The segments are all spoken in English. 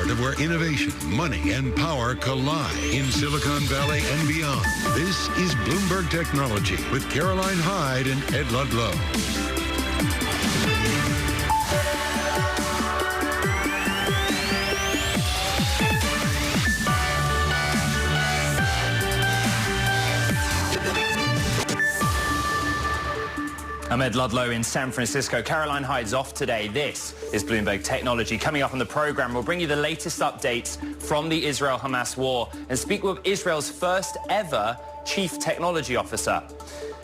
heart of where innovation, money, and power collide in Silicon Valley and beyond. This is Bloomberg Technology with Caroline Hyde and Ed Ludlow. I'm Ed Ludlow in San Francisco. Caroline Hyde's off today. This is Bloomberg Technology. Coming up on the program, we'll bring you the latest updates from the Israel-Hamas war and speak with Israel's first ever chief technology officer.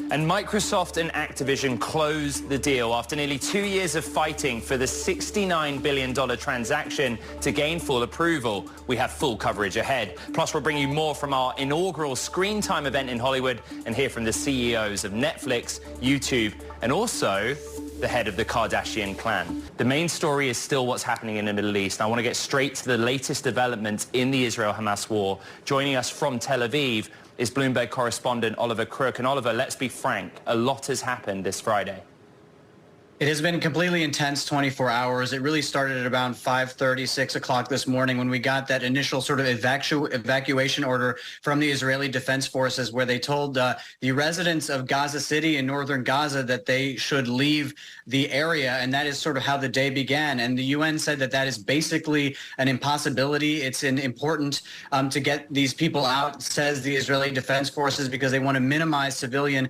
And Microsoft and Activision closed the deal after nearly 2 years of fighting for the $69 billion transaction to gain full approval. We have full coverage ahead. Plus, we'll bring you more from our inaugural Screen Time event in Hollywood and hear from the CEOs of Netflix, YouTube, and also the head of the Kardashian clan. The main story is still what's happening in the Middle East. I want to get straight to the latest developments in the Israel-Hamas war. Joining us from Tel Aviv is Bloomberg correspondent Oliver Crook. And Oliver, let's be frank, a lot has happened this Friday. It has been a completely intense 24 hours. It really started at around 5:30, 6 o'clock this morning when we got that initial sort of evacuation order from the Israeli Defense Forces, where they told the residents of Gaza City in northern Gaza that they should leave the area. And that is sort of how the day began. And the UN said that that is basically an impossibility. It's important to get these people out, says the Israeli Defense Forces, because they want to minimize civilian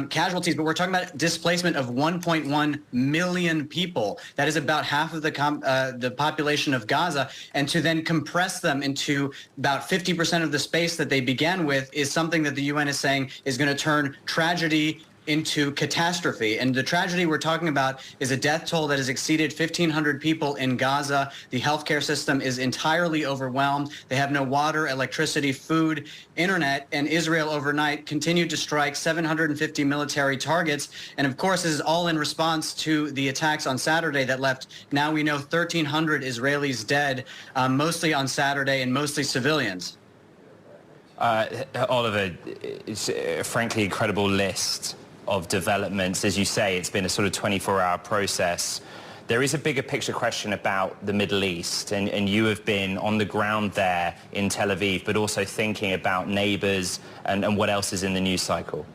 casualties. But we're talking about displacement of 1.1 million people. That is about half of the population of Gaza. And to then compress them into about 50% of the space that they began with is something that the UN is saying is going to turn tragedy into catastrophe. And the tragedy we're talking about is a death toll that has exceeded 1,500 people in Gaza. The healthcare system is entirely overwhelmed. They have no water, electricity, food, internet, and Israel overnight continued to strike 750 military targets. And of course, this is all in response to the attacks on Saturday that left, now we know, 1,300 Israelis dead, mostly on Saturday and mostly civilians. Oliver, it's a frankly incredible list of developments. As you say, it's been a sort of 24-hour process. There is a bigger picture question about the Middle East, and you have been on the ground there in Tel Aviv, but also thinking about neighbors and what else is in the news cycle.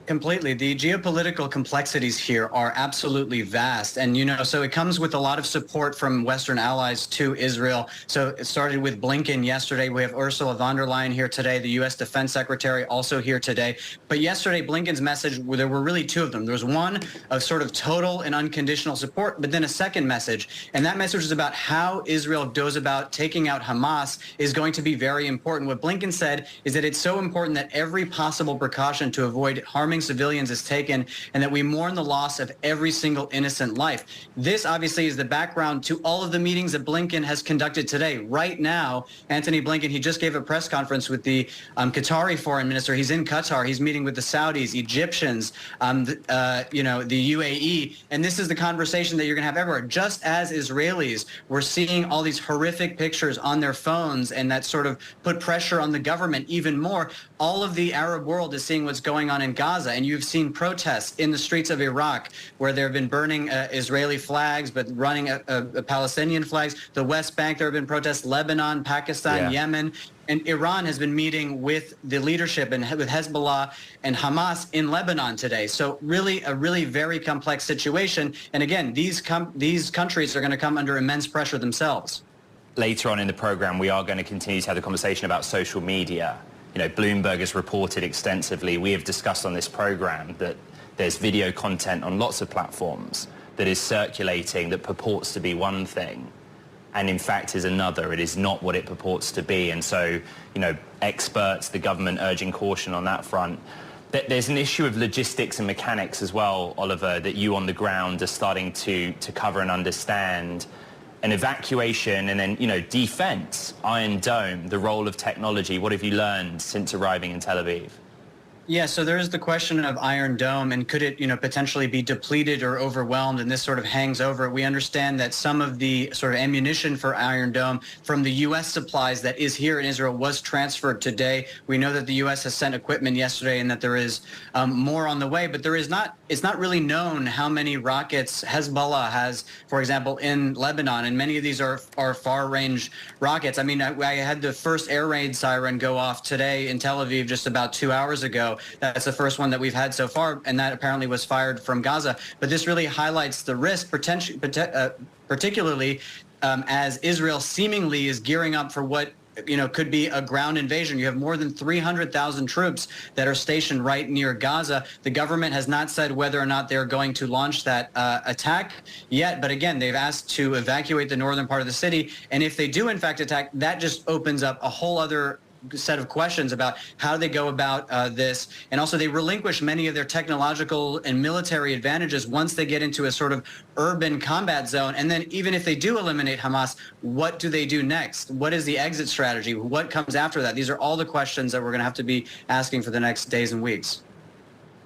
Completely. The geopolitical complexities here are absolutely vast. And, so it comes with a lot of support from Western allies to Israel. So it started with Blinken yesterday. We have Ursula von der Leyen here today, the U.S. Defense Secretary also here today. But yesterday, Blinken's message, there were really two of them. There was one of sort of total and unconditional support, but then a second message. And that message is about how Israel goes about taking out Hamas is going to be very important. What Blinken said is that it's so important that every possible precaution to avoid harming civilians is taken, and that we mourn the loss of every single innocent life. This obviously is the background to all of the meetings that Blinken has conducted today. Right now, Antony Blinken, he just gave a press conference with the Qatari foreign minister. He's in Qatar. He's meeting with the Saudis, Egyptians, the UAE. And this is the conversation that you're going to have everywhere. Just as Israelis were seeing all these horrific pictures on their phones, and that sort of put pressure on the government even more, all of the Arab world is seeing what's going on in Gaza. And you've seen protests in the streets of Iraq where there have been burning Israeli flags, but running Palestinian flags. The West Bank, there have been protests. Lebanon, Pakistan, Yemen. And Iran has been meeting with the leadership and with Hezbollah and Hamas in Lebanon today. So really a very complex situation. And again, these countries are going to come under immense pressure themselves. Later on in the program, we are going to continue to have the conversation about social media. Bloomberg has reported extensively. We have discussed on this program that there's video content on lots of platforms that is circulating that purports to be one thing and in fact is another. It is not what it purports to be. And so, experts, the government urging caution on that front. There's an issue of logistics and mechanics as well, Oliver, that you on the ground are starting to cover and understand. An evacuation and then, defense, Iron Dome, the role of technology. What have you learned since arriving in Tel Aviv? Yeah, so there is the question of Iron Dome, and could it, potentially be depleted or overwhelmed, and this sort of hangs over. We understand that some of the sort of ammunition for Iron Dome from the U.S. supplies that is here in Israel was transferred today. We know that the U.S. has sent equipment yesterday and that there is more on the way, but there is not it's not really known how many rockets Hezbollah has, for example, in Lebanon, and many of these are far-range rockets. I mean, I had the first air raid siren go off today in Tel Aviv just about 2 hours ago. That's the first one that we've had so far, and that apparently was fired from Gaza. But this really highlights the risk, particularly as Israel seemingly is gearing up for what could be a ground invasion. You have more than 300,000 troops that are stationed right near Gaza. The government has not said whether or not they're going to launch that attack yet. But again, they've asked to evacuate the northern part of the city. And if they do, in fact, attack, that just opens up a whole other set of questions about how they go about this. And also they relinquish many of their technological and military advantages once they get into a sort of urban combat zone. And then even if they do eliminate Hamas, what do they do next? What is the exit strategy? What comes after that? These are all the questions that we're going to have to be asking for the next days and weeks.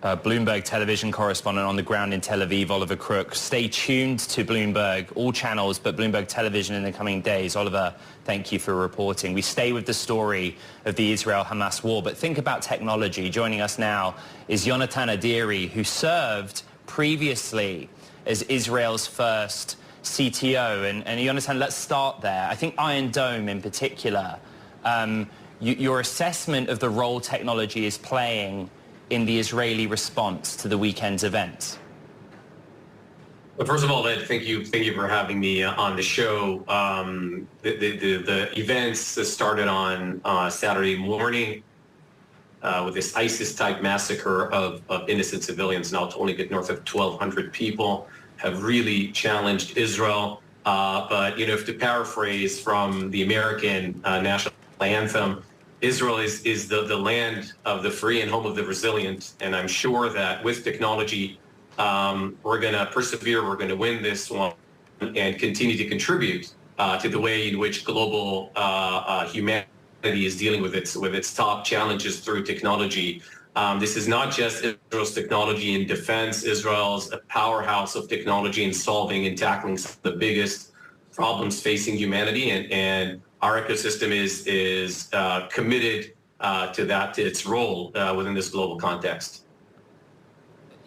Bloomberg Television correspondent on the ground in Tel Aviv, Oliver Crook. Stay tuned to Bloomberg, all channels, but Bloomberg Television in the coming days. Oliver, thank you for reporting. We stay with the story of the Israel-Hamas war, but think about technology. Joining us now is Yonatan Adiri, who served previously as Israel's first CTO. And Yonatan, let's start there. I think Iron Dome in particular, your assessment of the role technology is playing in the Israeli response to the weekend's events? Well, first of all, Ed, thank you for having me on the show. The events that started on Saturday morning with this ISIS-type massacre of innocent civilians, now to only get north of 1,200 people, have really challenged Israel. But if to paraphrase from the American national anthem, Israel is the land of the free and home of the resilient. And I'm sure that with technology, we're going to persevere, we're going to win this one, and continue to contribute to the way in which global humanity is dealing with its top challenges through technology. This is not just Israel's technology in defense. Israel's a powerhouse of technology in solving and tackling some of the biggest problems facing humanity, and our ecosystem is committed to its role within this global context.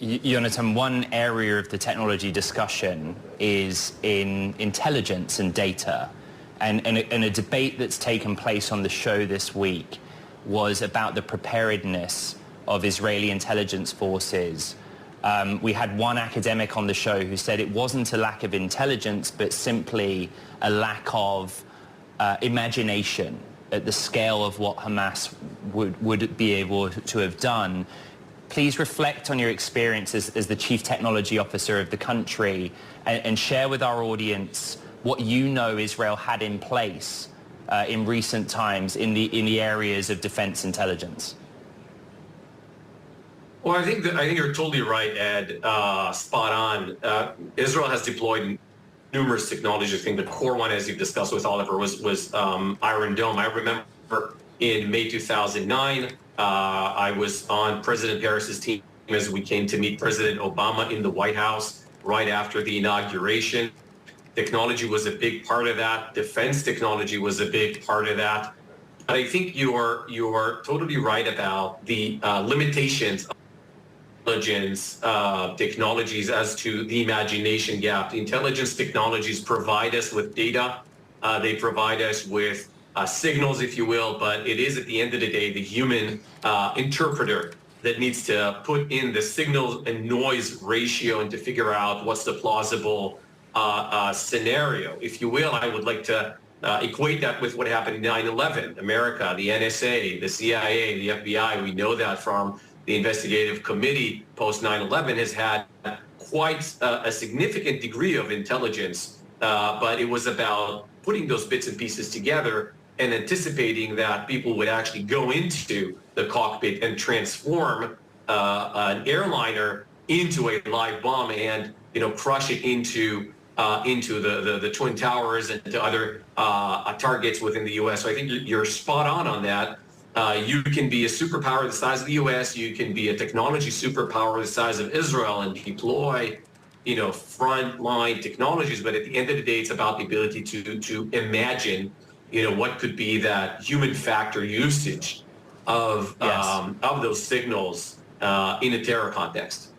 Yonatan, one area of the technology discussion is in intelligence and data. And a debate that's taken place on the show this week was about the preparedness of Israeli intelligence forces. We had one academic on the show who said it wasn't a lack of intelligence, but simply a lack of imagination at the scale of what Hamas would be able to have done. Please reflect on your experience as the Chief Technology Officer of the country and share with our audience what you know Israel had in place in recent times in the areas of defense intelligence. Well, I think you're totally right, Ed. Spot on. Israel has deployed numerous technologies. I think the core one, as you've discussed with Oliver, was Iron Dome. I remember in May 2009, I was on President Harris's team as we came to meet President Obama in the White House right after the inauguration. Technology was a big part of that. Defense technology was a big part of that. But I think you are totally right about the limitations of intelligence technologies as to the imagination gap. The intelligence technologies provide us with data. They provide us with signals, if you will, but it is at the end of the day the human interpreter that needs to put in the signal and noise ratio and to figure out what's the plausible scenario, if you will. I would like to equate that with what happened in 9/11. America, the NSA, the CIA, the FBI, we know that from the investigative committee post 9/11 has had quite a significant degree of intelligence, but it was about putting those bits and pieces together and anticipating that people would actually go into the cockpit and transform an airliner into a live bomb and crush it into the Twin Towers and to other targets within the U.S. So I think you're spot on that. You can be a superpower the size of the U.S. You can be a technology superpower the size of Israel and deploy, frontline technologies. But at the end of the day, it's about the ability to imagine, what could be that human factor usage of those signals in a terror context.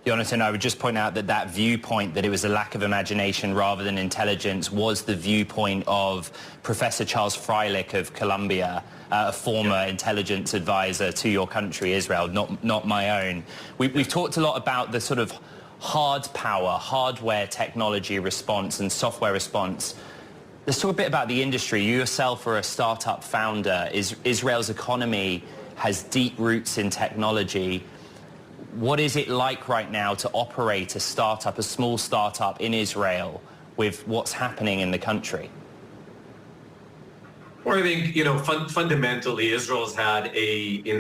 Jonathan, I would just point out that that viewpoint, that it was a lack of imagination rather than intelligence, was the viewpoint of Professor Charles Freilich of Columbia, a former intelligence advisor to your country, Israel, not my own. We've talked a lot about the sort of hard power, hardware technology response and software response. Let's talk a bit about the industry. You yourself are a startup founder. Israel's economy has deep roots in technology. What is it like right now to operate a startup, a small startup in Israel, with what's happening in the country? Well, I think, fundamentally, Israel's had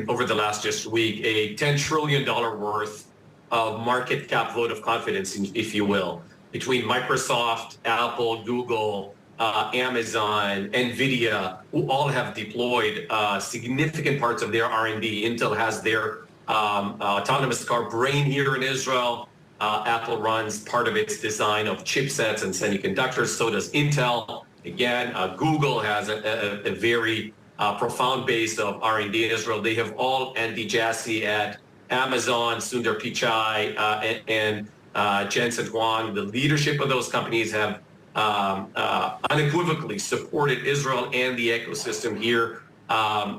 over the last just week, a $10 trillion worth of market cap vote of confidence, if you will, between Microsoft, Apple, Google, Amazon, NVIDIA, who all have deployed significant parts of their R&D. Intel has their autonomous car brain here in Israel. Apple runs part of its design of chipsets and semiconductors. So does Intel. Again, Google has a very profound base of R&D in Israel. They have all Andy Jassy at Amazon, Sundar Pichai, and Jensen Huang. The leadership of those companies have unequivocally supported Israel and the ecosystem here.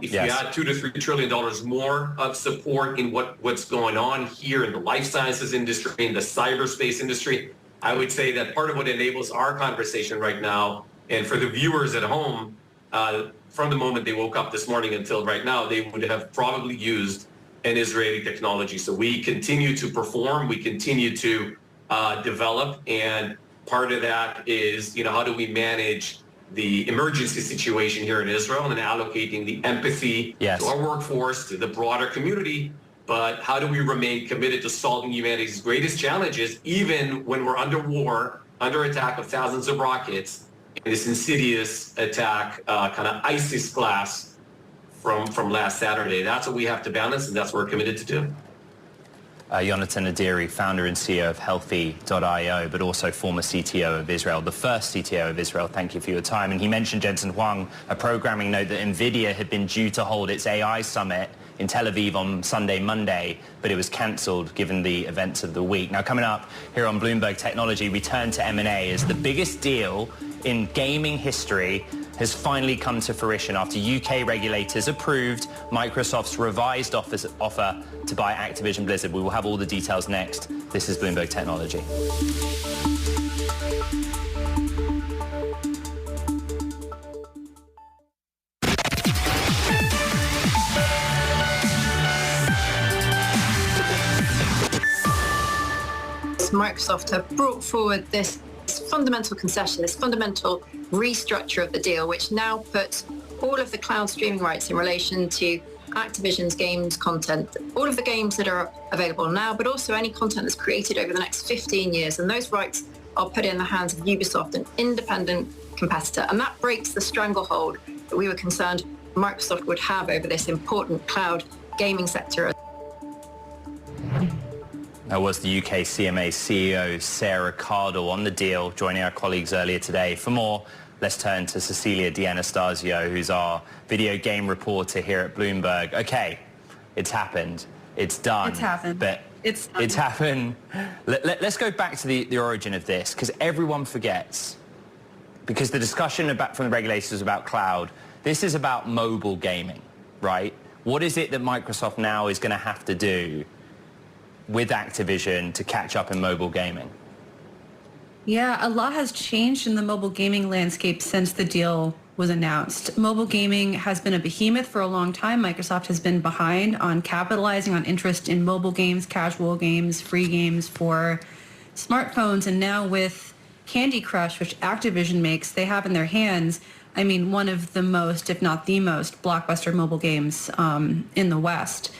If you add $2 to $3 trillion more of support in what's going on here in the life sciences industry, in the cyberspace industry, I would say that part of what enables our conversation right now, and for the viewers at home, from the moment they woke up this morning until right now, they would have probably used an Israeli technology. So we continue to perform, we continue to develop, and part of that is, how do we manage the emergency situation here in Israel and allocating the empathy to our workforce, to the broader community, but how do we remain committed to solving humanity's greatest challenges, even when we're under war, under attack of thousands of rockets, in this insidious attack, kind of ISIS class from last Saturday. That's what we have to balance, and that's what we're committed to do. Jonathan Adiri, founder and CEO of Healthy.io, but also former CTO of Israel, the first CTO of Israel. Thank you for your time. And he mentioned Jensen Huang, a programming note that NVIDIA had been due to hold its AI summit in Tel Aviv on Monday, but it was cancelled given the events of the week. Now, coming up here on Bloomberg Technology, we turn to M&A as the biggest deal in gaming history has finally come to fruition after UK regulators approved Microsoft's revised offer to buy Activision Blizzard. We will have all the details next. This is Bloomberg Technology. Microsoft have brought forward this fundamental concession, this fundamental restructure of the deal, which now puts all of the cloud streaming rights in relation to Activision's games content, all of the games that are available now, but also any content that's created over the next 15 years. And those rights are put in the hands of Ubisoft, an independent competitor. And that breaks the stranglehold that we were concerned Microsoft would have over this important cloud gaming sector. That was the UK CMA CEO Sarah Cardle on the deal, joining our colleagues earlier today. For more, let's turn to Cecilia D'Anastasio, who's our video game reporter here at Bloomberg. Okay, it's happened. It's done. It's happened. But it's happened. Let's go back to the origin of this, because everyone forgets. Because the discussion from the regulators is about cloud. This is about mobile gaming, right? What is it that Microsoft now is going to have to do with Activision to catch up in mobile gaming? Yeah, a lot has changed in the mobile gaming landscape since the deal was announced. Mobile gaming has been a behemoth for a long time. Microsoft has been behind on capitalizing on interest in mobile games, casual games, free games for smartphones. And now with Candy Crush, which Activision makes, they have in their hands, one of the most, if not the most, blockbuster mobile games in the West.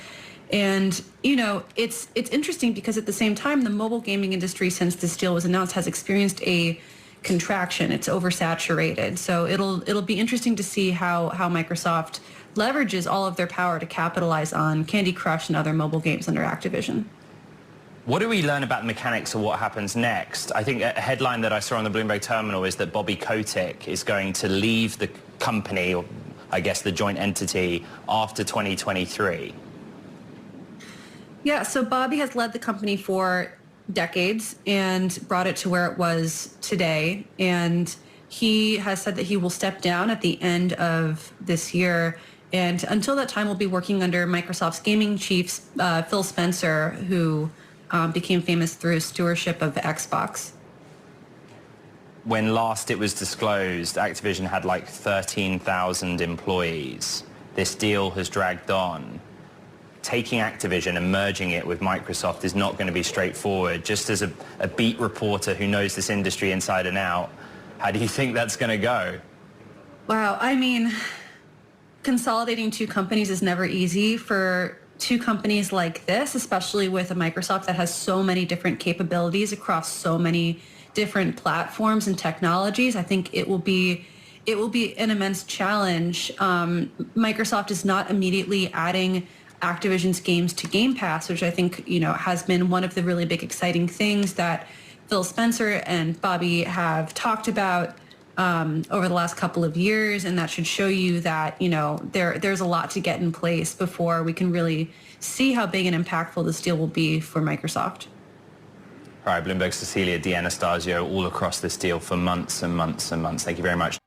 And, it's interesting because at the same time, the mobile gaming industry, since this deal was announced, has experienced a contraction. It's oversaturated. So it'll be interesting to see how Microsoft leverages all of their power to capitalize on Candy Crush and other mobile games under Activision. What do we learn about the mechanics of what happens next? I think a headline that I saw on the Bloomberg terminal is that Bobby Kotick is going to leave the company, or I guess the joint entity, after 2023. Yeah, so Bobby has led the company for decades and brought it to where it was today. And he has said that he will step down at the end of this year. And until that time, we'll be working under Microsoft's gaming chief, Phil Spencer, who became famous through his stewardship of Xbox. When last it was disclosed, Activision had like 13,000 employees. This deal has dragged on. Taking Activision and merging it with Microsoft is not going to be straightforward. Just as a beat reporter who knows this industry inside and out, how do you think that's going to go? Wow, I mean, consolidating two companies is never easy for two companies like this, especially with a Microsoft that has so many different capabilities across so many different platforms and technologies. I think it will be an immense challenge. Microsoft is not immediately adding Activision's games to Game Pass, which I think, has been one of the really big exciting things that Phil Spencer and Bobby have talked about over the last couple of years. And that should show you that, there's a lot to get in place before we can really see how big and impactful this deal will be for Microsoft. All right, Bloomberg's Cecilia D'Anastasio all across this deal for months and months and months. Thank you very much.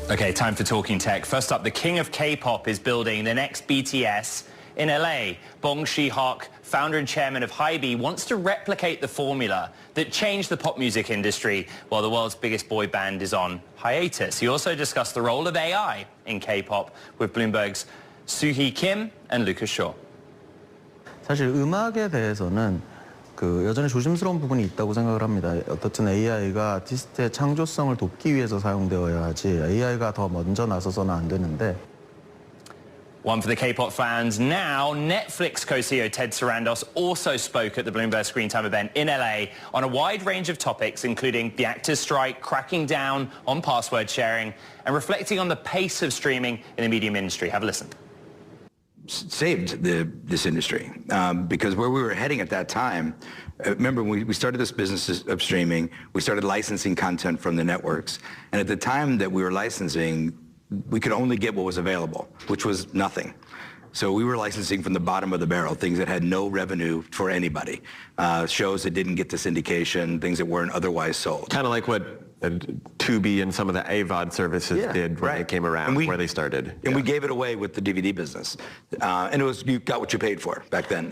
Okay, time for Talking Tech. First up, the king of K-pop is building the next BTS in LA. Bong Shi-hak, founder and chairman of Hybe, wants to replicate the formula that changed the pop music industry while the world's biggest boy band is on hiatus. He also discussed the role of AI in K-pop with Bloomberg's Soo-hee Kim and Lucas Shaw. 사실 음악에 대해서는 여전히 조심스러운 부분이 있다고 생각을 합니다. 어떻든 AI가 아티스트의 창조성을 돕기 위해서 사용되어야 하지 AI가 더 먼저 나서서는 안 되는데. One for the K-pop fans. Now, Netflix co-CEO Ted Sarandos also spoke at the Bloomberg Screen Time event in LA on a wide range of topics, including the actors' strike, cracking down on password sharing, and reflecting on the pace of streaming in the media industry. Have a listen. Saved this industry because where we were heading at that time, remember when we started this business of streaming, we started licensing content from the networks. And at the time that we were licensing, we could only get what was available, which was nothing. So we were licensing from the bottom of the barrel, things that had no revenue for anybody, shows that didn't get to syndication, things that weren't otherwise sold. Kind of like what Tubi and some of the AVOD services did when they came around, where they started. And we gave it away with the DVD business. And it was, you got what you paid for back then.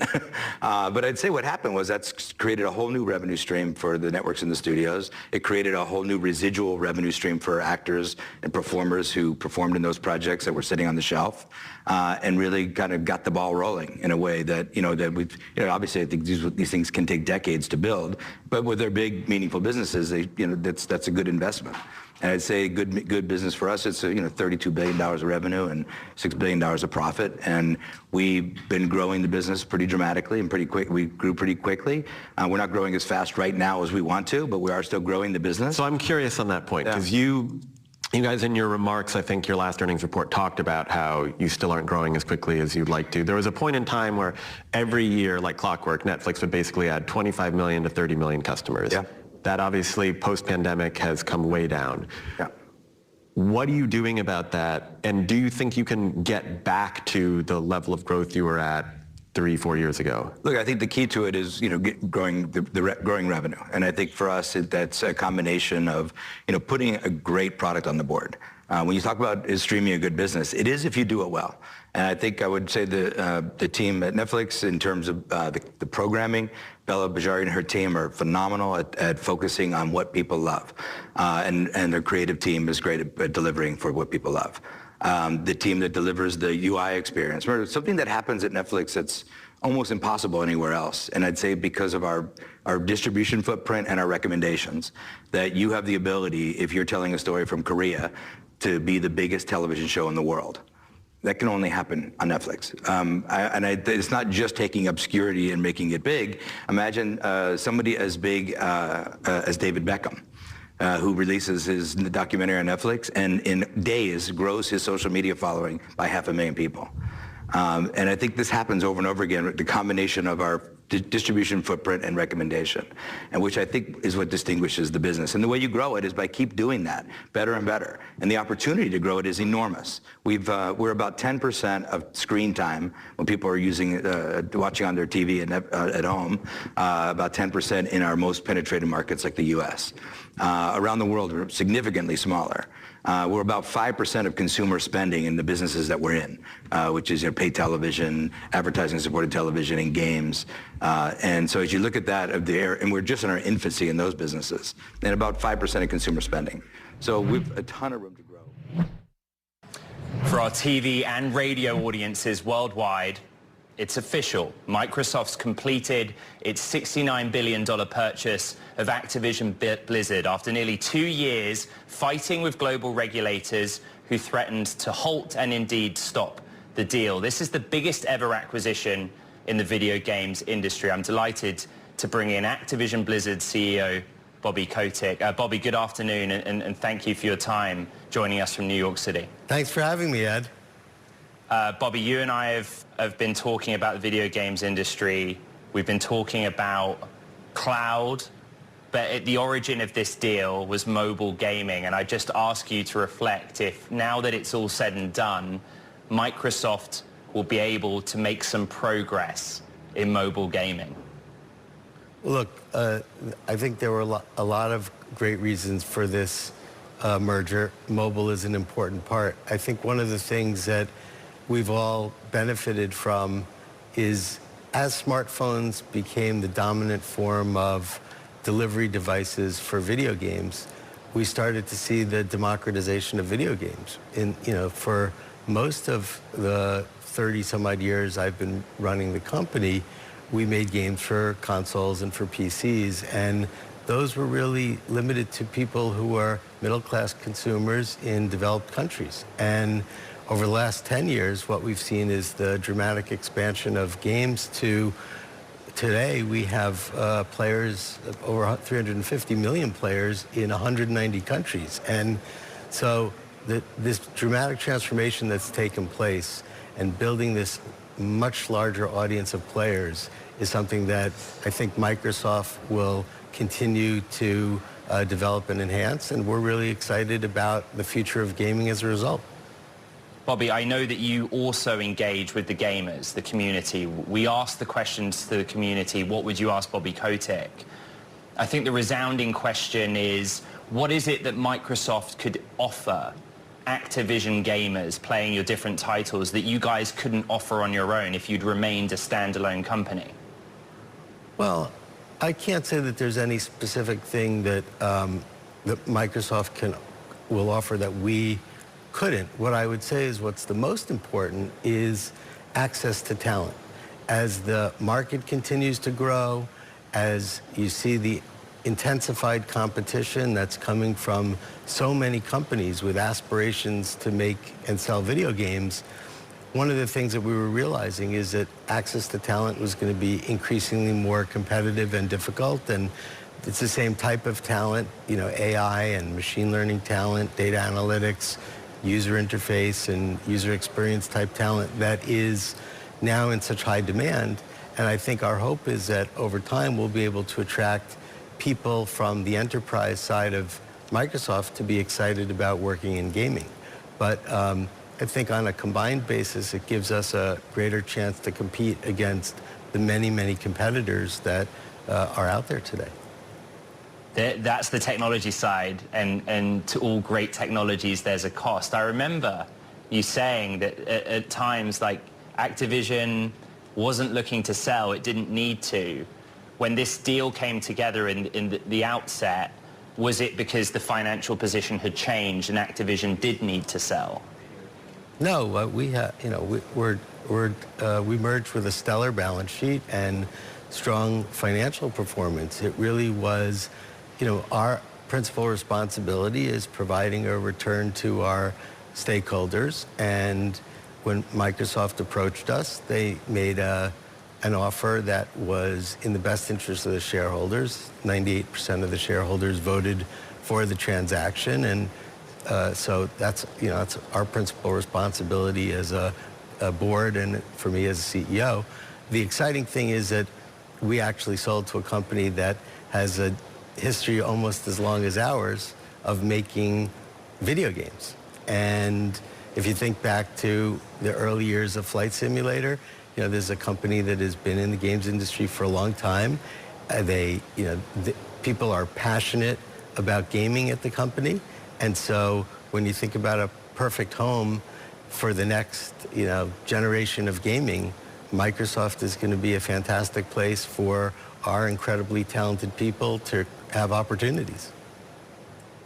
But I'd say what happened was that's created a whole new revenue stream for the networks and the studios. It created a whole new residual revenue stream for actors and performers who performed in those projects that were sitting on the shelf. And really kind of got the ball rolling in a way that, that we've, obviously I think these things can take decades to build, but with their big, meaningful businesses, that's a good investment. And I'd say good business for us. It's $32 billion of revenue and $6 billion of profit. And we've been growing the business pretty dramatically and pretty quick. We grew pretty quickly. We're not growing as fast right now as we want to, but we are still growing the business. So I'm curious on that point, because you guys in your remarks, I think your last earnings report talked about how you still aren't growing as quickly as you'd like to. There was a point in time where every year, like clockwork, Netflix would basically add 25 million to 30 million customers. Yeah. That obviously post-pandemic has come way down. Yeah. What are you doing about that? And do you think you can get back to the level of growth you were at 3-4 years ago? Look, I think the key to it is, growing growing revenue. And I think for us, that's a combination of, putting a great product on the board. When you talk about is streaming a good business, it is if you do it well. And I think I would say the team at Netflix, in terms of the programming, Bella Bajari and her team are phenomenal at focusing on what people love. And their creative team is great at delivering for what people love. The team that delivers the UI experience. Remember, something that happens at Netflix that's almost impossible anywhere else. And I'd say because of our distribution footprint and our recommendations, that you have the ability, if you're telling a story from Korea, to be the biggest television show in the world. That can only happen on Netflix. It's not just taking obscurity and making it big. Imagine somebody as big as David Beckham, who releases his documentary on Netflix and in days grows his social media following by 500,000 people. And I think this happens over and over again, the combination of our distribution footprint and recommendation, and which I think is what distinguishes the business. And the way you grow it is by keep doing that better and better. And the opportunity to grow it is enormous. We're about 10% of screen time when people are watching on their TV at home, about 10% in our most penetrated markets like the U.S. Around the world, we're significantly smaller. We're about 5% of consumer spending in the businesses that we're in, which is paid television, advertising-supported television, and games. And so as you look at that, and we're just in our infancy in those businesses, and about 5% of consumer spending. So we've a ton of room to grow. For our TV and radio audiences worldwide, it's official. Microsoft's completed its $69 billion purchase of Activision Blizzard after nearly 2 years fighting with global regulators who threatened to halt and indeed stop the deal. This is the biggest ever acquisition in the video games industry. I'm delighted to bring in Activision Blizzard CEO Bobby Kotick. Bobby, good afternoon, and thank you for your time joining us from New York City. Thanks for having me, Ed. Bobby, you and I have been talking about the video games industry. We've been talking about cloud, but at the origin of this deal was mobile gaming. And I just ask you to reflect if, now that it's all said and done, Microsoft will be able to make some progress in mobile gaming. Look, I think there were a lot of great reasons for this merger. Mobile is an important part. I think one of the things that we've all benefited from is as smartphones became the dominant form of delivery devices for video games, we started to see the democratization of video games. For most of the 30 some odd years I've been running the company, we made games for consoles and for PCs, and those were really limited to people who were middle-class consumers in developed countries. And over the last 10 years, what we've seen is the dramatic expansion of games to today we have players, over 350 million players in 190 countries. And so this dramatic transformation that's taken place and building this much larger audience of players is something that I think Microsoft will continue to develop and enhance, and we're really excited about the future of gaming as a result. Bobby, I know that you also engage with the gamers, the community. We asked the questions to the community, what would you ask Bobby Kotick? I think the resounding question is, what is it that Microsoft could offer Activision gamers playing your different titles that you guys couldn't offer on your own if you'd remained a standalone company? Well, I can't say that there's any specific thing that that Microsoft will offer that we couldn't. What I would say is what's the most important is access to talent. As the market continues to grow, as you see the intensified competition that's coming from so many companies with aspirations to make and sell video games, one of the things that we were realizing is that access to talent was going to be increasingly more competitive and difficult, and it's the same type of talent, AI and machine learning talent, data analytics, user interface and user experience type talent that is now in such high demand. And I think our hope is that over time we'll be able to attract people from the enterprise side of Microsoft to be excited about working in gaming. But I think on a combined basis, it gives us a greater chance to compete against the many, many competitors that are out there today. That's the technology side, and to all great technologies, there's a cost. I remember you saying that at times, like, Activision wasn't looking to sell, it didn't need to. When this deal came together in the outset, was it because the financial position had changed and Activision did need to sell? No, we merged with a stellar balance sheet and strong financial performance. It really was, our principal responsibility is providing a return to our stakeholders. And when Microsoft approached us, they made an offer that was in the best interest of the shareholders. 98% of the shareholders voted for the transaction, and so that's our principal responsibility as a board and for me as a CEO. The exciting thing is that we actually sold to a company that has a history almost as long as ours of making video games. And if you think back to the early years of Flight Simulator, there's a company that has been in the games industry for a long time. People are passionate about gaming at the company. And so when you think about a perfect home for the next, generation of gaming, Microsoft is going to be a fantastic place for our incredibly talented people to have opportunities.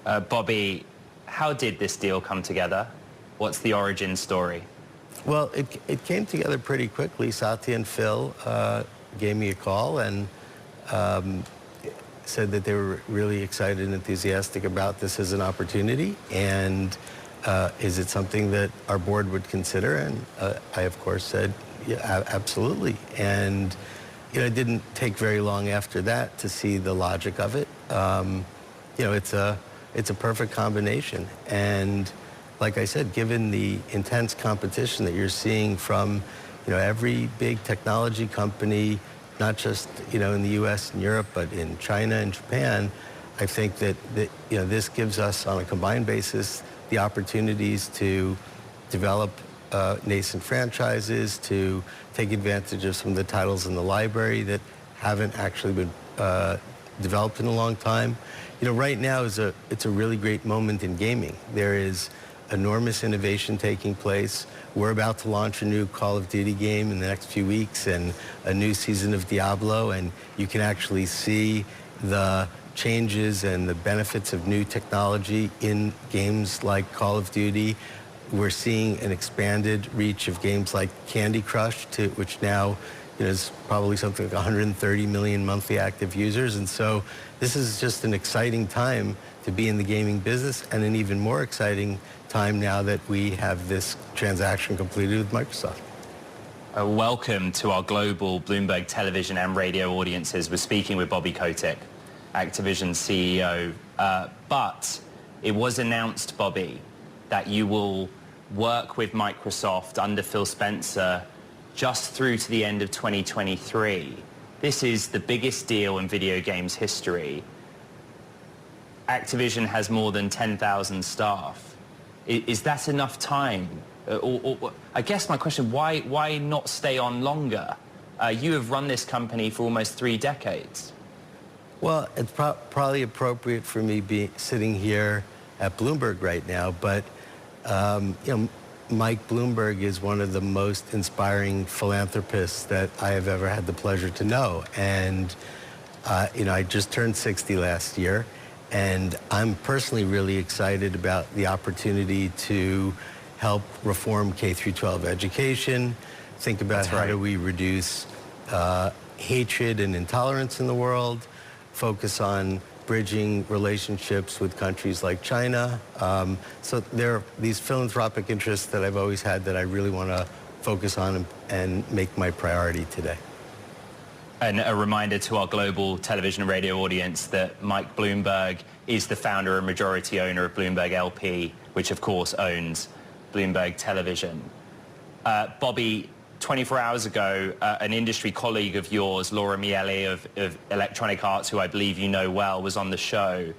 Bobby, how did this deal come together? What's the origin story? Well, it came together pretty quickly. Satya and Phil gave me a call and said that they were really excited and enthusiastic about this as an opportunity. And is it something that our board would consider? And I, of course, said, yeah, absolutely. And it didn't take very long after that to see the logic of it. It's a perfect combination. And like I said, given the intense competition that you're seeing from, every big technology company, not just, in the US and Europe, but in China and Japan, I think that this gives us, on a combined basis, the opportunities to develop nascent franchises, to take advantage of some of the titles in the library that haven't actually been developed in a long time. Right now it's a really great moment in gaming. There is enormous innovation taking place. We're about to launch a new Call of Duty game in the next few weeks and a new season of Diablo, and you can actually see the changes and the benefits of new technology in games like Call of Duty. We're seeing an expanded reach of games like Candy Crush, which now is probably something like 130 million monthly active users. And so this is just an exciting time to be in the gaming business, and an even more exciting time now that we have this transaction completed with Microsoft. Welcome to our global Bloomberg television and radio audiences. We're speaking with Bobby Kotick, Activision CEO. But it was announced, Bobby, that you will work with Microsoft under Phil Spencer just through to the end of 2023. This is the biggest deal in video games history. Activision has more than 10,000 staff. Is that enough time? Or I guess my question, why not stay on longer? You have run this company for almost 3 decades. Well, it's probably appropriate for me sitting here at Bloomberg right now, but Mike Bloomberg is one of the most inspiring philanthropists that I have ever had the pleasure to know. And, I just turned 60 last year, and I'm personally really excited about the opportunity to help reform K-12 education, think about how do we reduce hatred and intolerance in the world, focus on bridging relationships with countries like China. So there are these philanthropic interests that I've always had that I really want to focus on and make my priority today. And a reminder to our global television and radio audience that Mike Bloomberg is the founder and majority owner of Bloomberg LP, which of course owns Bloomberg Television. Bobby, 24 hours ago, an industry colleague of yours, Laura Miele of Electronic Arts, who I believe you know well, was on the show.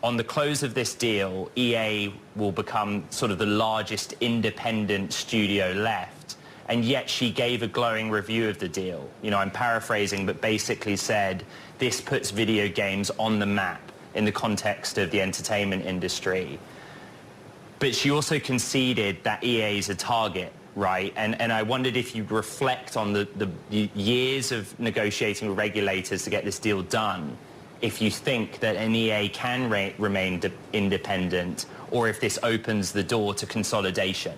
On the close of this deal, EA will become sort of the largest independent studio left. And yet she gave a glowing review of the deal. I'm paraphrasing, but basically said, this puts video games on the map in the context of the entertainment industry. But she also conceded that EA is a target, right? And I wondered if you'd reflect on the years of negotiating with regulators to get this deal done, if you think that an EA can remain independent, or if this opens the door to consolidation.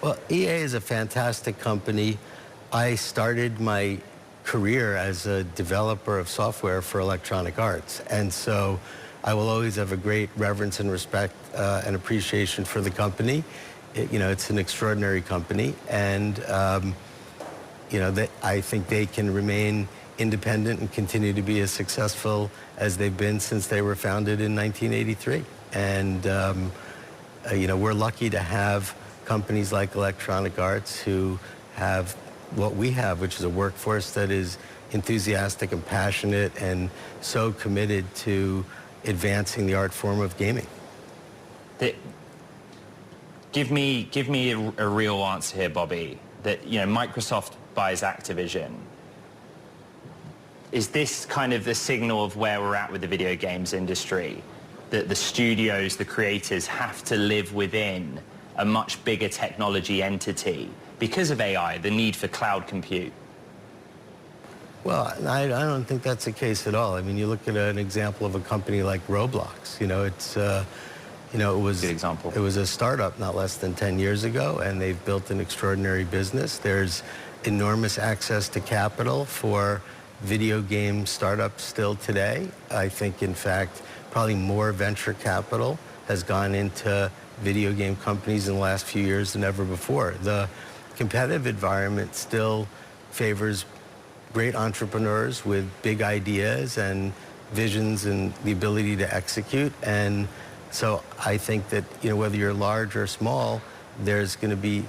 Well, EA is a fantastic company. I started my career as a developer of software for Electronic Arts. And so I will always have a great reverence and respect and appreciation for the company. It's an extraordinary company. And, I think they can remain independent and continue to be as successful as they've been since they were founded in 1983. And, we're lucky to have companies like Electronic Arts who have what we have, which is a workforce that is enthusiastic and passionate and so committed to advancing the art form of gaming. Give me a real answer here, Bobby. That, you know, Microsoft buys Activision. Is this kind of the signal of where we're at with the video games industry? That the studios, the creators have to live within a much bigger technology entity because of AI, the need for cloud compute? Well, I don't think that's the case at all. I mean, you look at an example of a company like Roblox. You know, it's, you know, it was good example. It was a startup not less than 10 years ago, and they've built an extraordinary business. There's enormous access to capital for video game startups still today. I think, in fact, probably more venture capital has gone into video game companies in the last few years than ever before. The competitive environment still favors great entrepreneurs with big ideas and visions and the ability to execute. And so I think that, you know, whether you're large or small, there's going to be,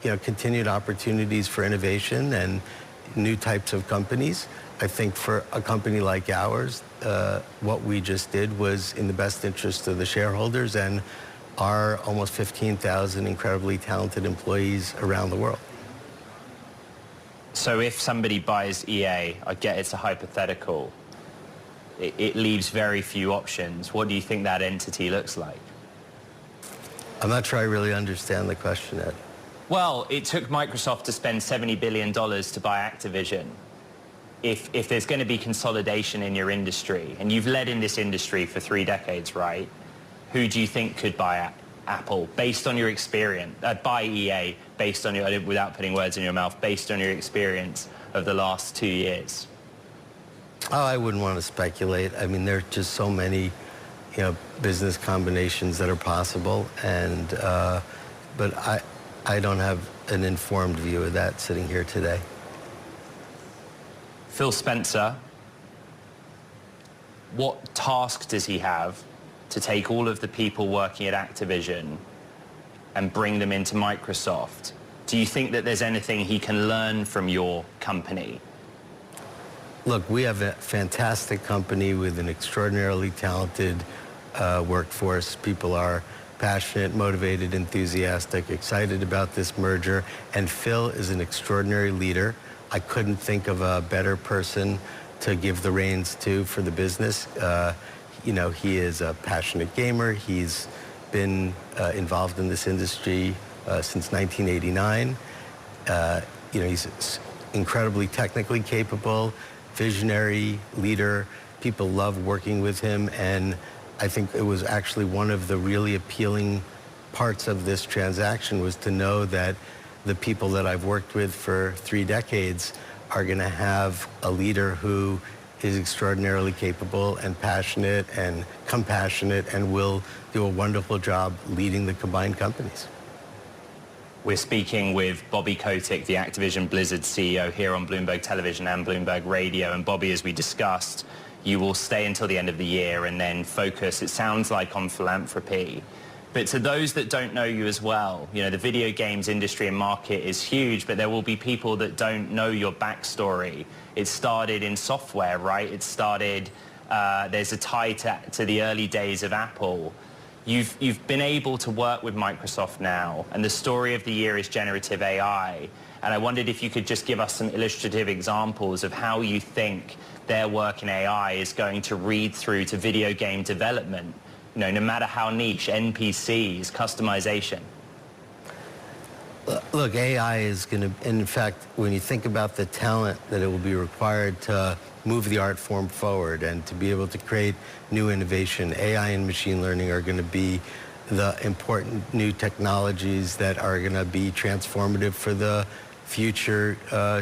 you know, continued opportunities for innovation and new types of companies. I think for a company like ours, what we just did was in the best interest of the shareholders and our almost 15,000 incredibly talented employees around the world. So if somebody buys EA, I get it's a hypothetical, it leaves very few options. What do you think that entity looks like? I'm not sure I really understand the question, Ed. Well, it took Microsoft to spend $70 billion to buy Activision. If there's going to be consolidation in your industry, and you've led in this industry for 3 decades, right? Who do you think could buy Apple based on your experience? Buy EA based on your, without putting words in your mouth, based on your experience of the last 2 years? Oh, I wouldn't want to speculate. I mean, there are just so many, you know, business combinations that are possible, and but I don't have an informed view of that sitting here today. Phil Spencer, what task does he have to take all of the people working at Activision and bring them into Microsoft? Do you think that there's anything he can learn from your company? Look, we have a fantastic company with an extraordinarily talented workforce. People are passionate, motivated, enthusiastic, excited about this merger, and Phil is an extraordinary leader. I couldn't think of a better person to give the reins to for the business. You know, he is a passionate gamer. He's been involved in this industry since 1989. You know, he's incredibly technically capable, visionary leader. People love working with him, and I think it was actually one of the really appealing parts of this transaction was to know that the people that I've worked with for 3 decades are going to have a leader who is extraordinarily capable and passionate and compassionate and will do a wonderful job leading the combined companies. We're speaking with Bobby Kotick, the Activision Blizzard CEO, here on Bloomberg Television and Bloomberg Radio. And Bobby, as we discussed, you will stay until the end of the year and then focus, it sounds like, on philanthropy. But to those that don't know you as well, you know, the video games industry and market is huge, but there will be people that don't know your backstory. It started in software, right? It started, there's a tie to the early days of Apple. You've been able to work with Microsoft now, and the story of the year is generative AI. And I wondered if you could just give us some illustrative examples of how you think their work in AI is going to read through to video game development. You know, no matter how niche, NPCs, customization. Look, AI is going to, in fact, when you think about the talent that it will be required to move the art form forward and to be able to create new innovation, AI and machine learning are going to be the important new technologies that are going to be transformative for the future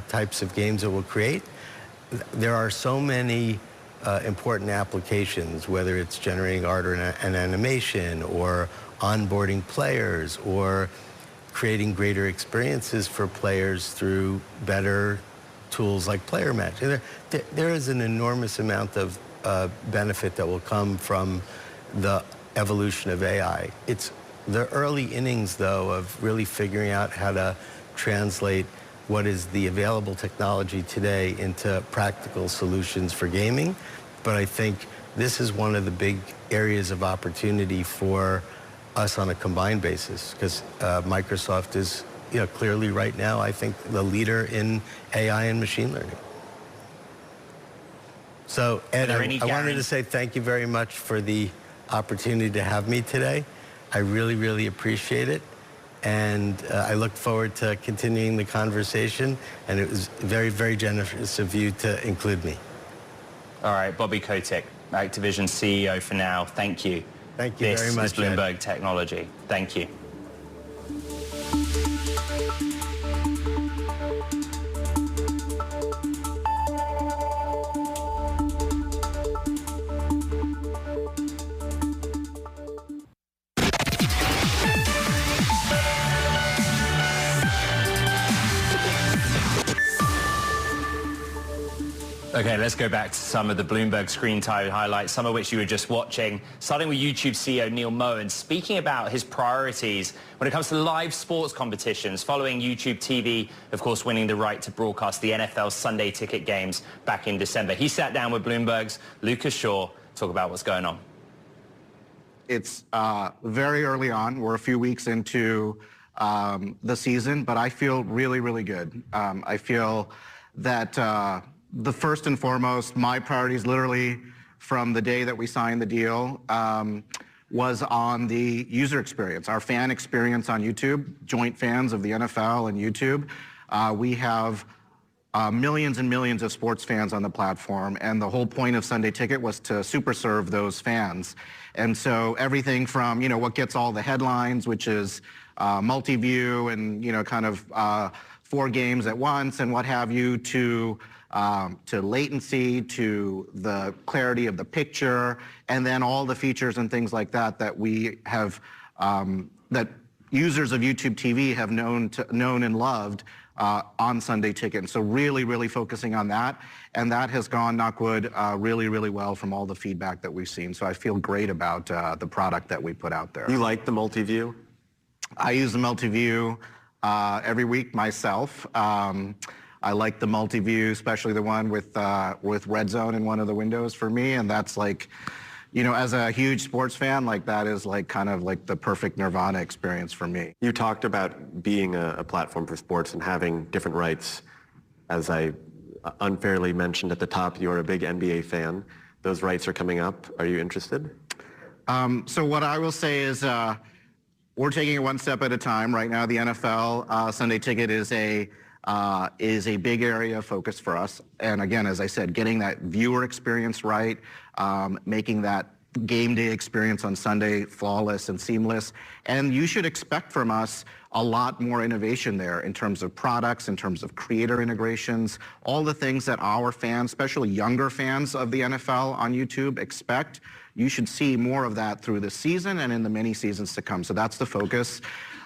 types of games that we'll create. There are so many important applications, whether it's generating art or an animation or onboarding players or creating greater experiences for players through better tools like player matching. There is an enormous amount of benefit that will come from the evolution of AI. It's the early innings, though, of really figuring out how to translate what is the available technology today into practical solutions for gaming. But I think this is one of the big areas of opportunity for us on a combined basis, because Microsoft is, clearly right now, I think, the leader in AI and machine learning. So, Ed, I wanted to say thank you very much for the opportunity to have me today. I really, really appreciate it. And I look forward to continuing the conversation. And it was very, very generous of you to include me. All right, Bobby Kotick, Activision CEO for now. Thank you. Thank you very much, This is Bloomberg Technology. Thank you. Okay, let's go back to some of the Bloomberg screen time highlights, some of which you were just watching, starting with YouTube CEO Neil Mohan speaking about his priorities when it comes to live sports competitions, following YouTube TV, of course, winning the right to broadcast the NFL Sunday Ticket games back in December. He sat down with Bloomberg's Lucas Shaw to talk about what's going on. It's very early on. We're a few weeks into the season, but I feel really, really good. I feel that the first and foremost, my priorities literally from the day that we signed the deal was on the user experience, our fan experience on YouTube, joint fans of the NFL and YouTube. We have millions and millions of sports fans on the platform, and the whole point of Sunday Ticket was to super serve those fans. And so everything from, what gets all the headlines, which is multi-view and, kind of 4 games at once and what have you, to latency, to the clarity of the picture, and then all the features and things like that that we have, that users of YouTube TV have known and loved on Sunday Ticket. And so really, really focusing on that. And that has gone, knock wood, really, really well from all the feedback that we've seen. So I feel great about the product that we put out there. You like the multi-view? I use the multi-view every week myself. I like the multi-view, especially the one with Red Zone in one of the windows for me. And that's like, as a huge sports fan, like that is like kind of like the perfect Nirvana experience for me. You talked about being a platform for sports and having different rights. As I unfairly mentioned at the top, you're a big NBA fan. Those rights are coming up. Are you interested? So what I will say is we're taking it one step at a time. Right now, the NFL Sunday Ticket is a big area of focus for us. And again, as I said, getting that viewer experience right, making that game day experience on Sunday flawless and seamless. And you should expect from us a lot more innovation there in terms of products, in terms of creator integrations, all the things that our fans, especially younger fans of the NFL on YouTube, expect. You should see more of that through the season and in the many seasons to come. So that's the focus.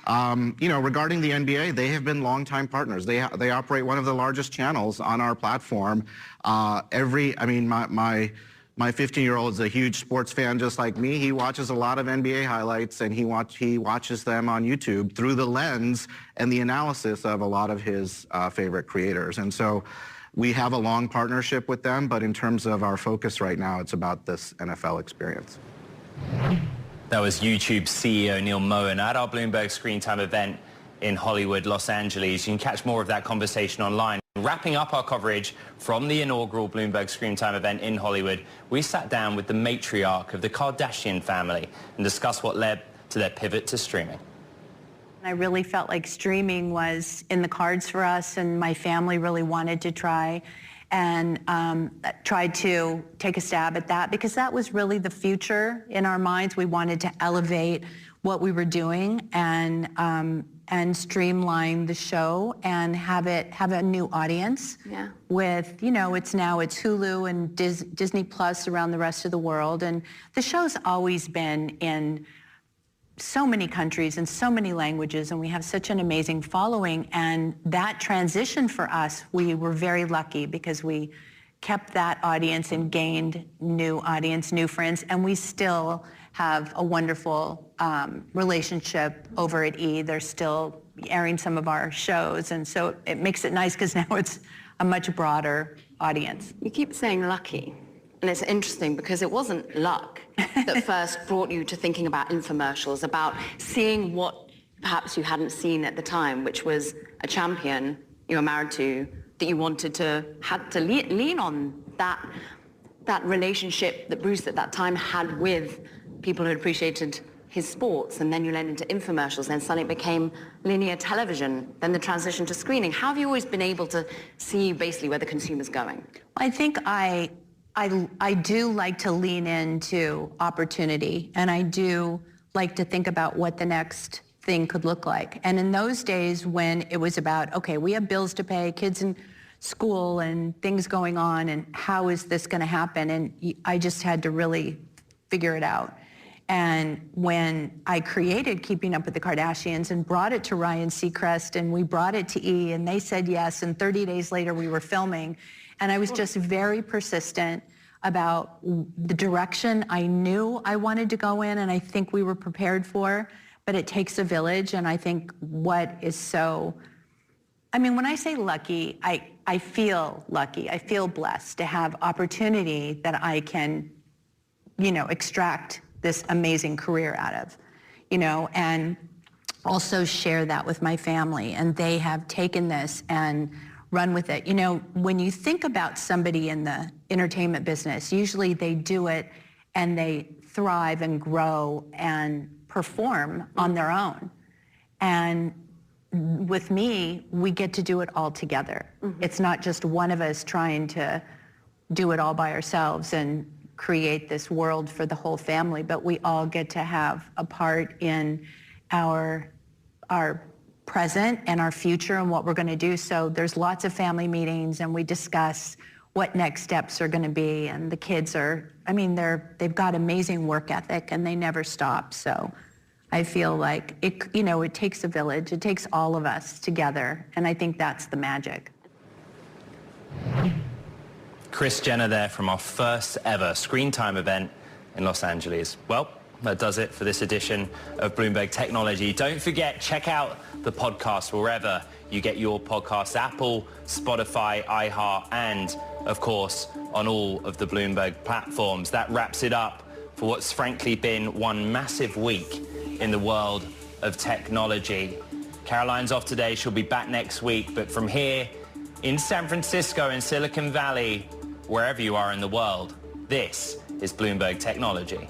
Regarding the NBA, they have been longtime partners. They operate one of the largest channels on our platform. My 15-year-old is a huge sports fan just like me. He watches a lot of NBA highlights, and he watches them on YouTube through the lens and the analysis of a lot of his favorite creators. And so we have a long partnership with them, but in terms of our focus right now, it's about this NFL experience. That was YouTube CEO Neil Mohan at our Bloomberg Screen Time event in Hollywood, Los Angeles. You can catch more of that conversation online. Wrapping up our coverage from the inaugural Bloomberg Screen Time event in Hollywood, we sat down with the matriarch of the Kardashian family and discussed what led to their pivot to streaming. I really felt like streaming was in the cards for us, and my family really wanted to try and tried to take a stab at that because that was really the future in our minds. We wanted to elevate what we were doing and streamline the show and have a new audience. Yeah. With, it's Hulu and Disney Plus around the rest of the world. And the show's always been in so many countries and so many languages, and we have such an amazing following. And that transition for us, we were very lucky because we kept that audience and gained new audience, new friends, and we still have a wonderful relationship over at E! They're still airing some of our shows, and so it makes it nice because now it's a much broader audience. You keep saying lucky, and it's interesting because it wasn't luck that first brought you to thinking about infomercials, about seeing what perhaps you hadn't seen at the time, which was a champion you were married to, that you wanted to, had to lean on that relationship that Bruce at that time had with people who appreciated his sports, and then you led into infomercials, then suddenly it became linear television, then the transition to screening. How have you always been able to see basically where the consumer's going? I think I do like to lean into opportunity, and I do like to think about what the next thing could look like. And in those days when it was about, okay, we have bills to pay, kids in school and things going on, and how is this going to happen? And I just had to really figure it out. And when I created Keeping Up with the Kardashians and brought it to Ryan Seacrest, and we brought it to E! And they said yes, and 30 days later we were filming. And I was just very persistent about the direction I knew I wanted to go in, and I think we were prepared for. But it takes a village, and I think what is so, I mean, when I say lucky, I feel lucky. I feel blessed to have opportunity that I can, extract this amazing career out of, and also share that with my family. And they have taken this and run with it. When you think about somebody in the entertainment business, usually they do it and they thrive and grow and perform on their own. And with me, we get to do it all together. Mm-hmm. It's not just one of us trying to do it all by ourselves and create this world for the whole family, but we all get to have a part in our present and our future and what we're going to do. So there's lots of family meetings, and we discuss what next steps are going to be. And the kids are, they've got amazing work ethic, and they never stop. So I feel like it takes a village. It takes all of us together, and I think that's the magic. Kris Jenner there from our first ever Screen Time event in Los Angeles. Well, that does it for this edition of Bloomberg Technology. Don't forget, check out the podcast wherever you get your podcasts, Apple, Spotify, iHeart, and, of course, on all of the Bloomberg platforms. That wraps it up for what's frankly been one massive week in the world of technology. Caroline's off today. She'll be back next week. But from here in San Francisco, in Silicon Valley, wherever you are in the world, this is Bloomberg Technology.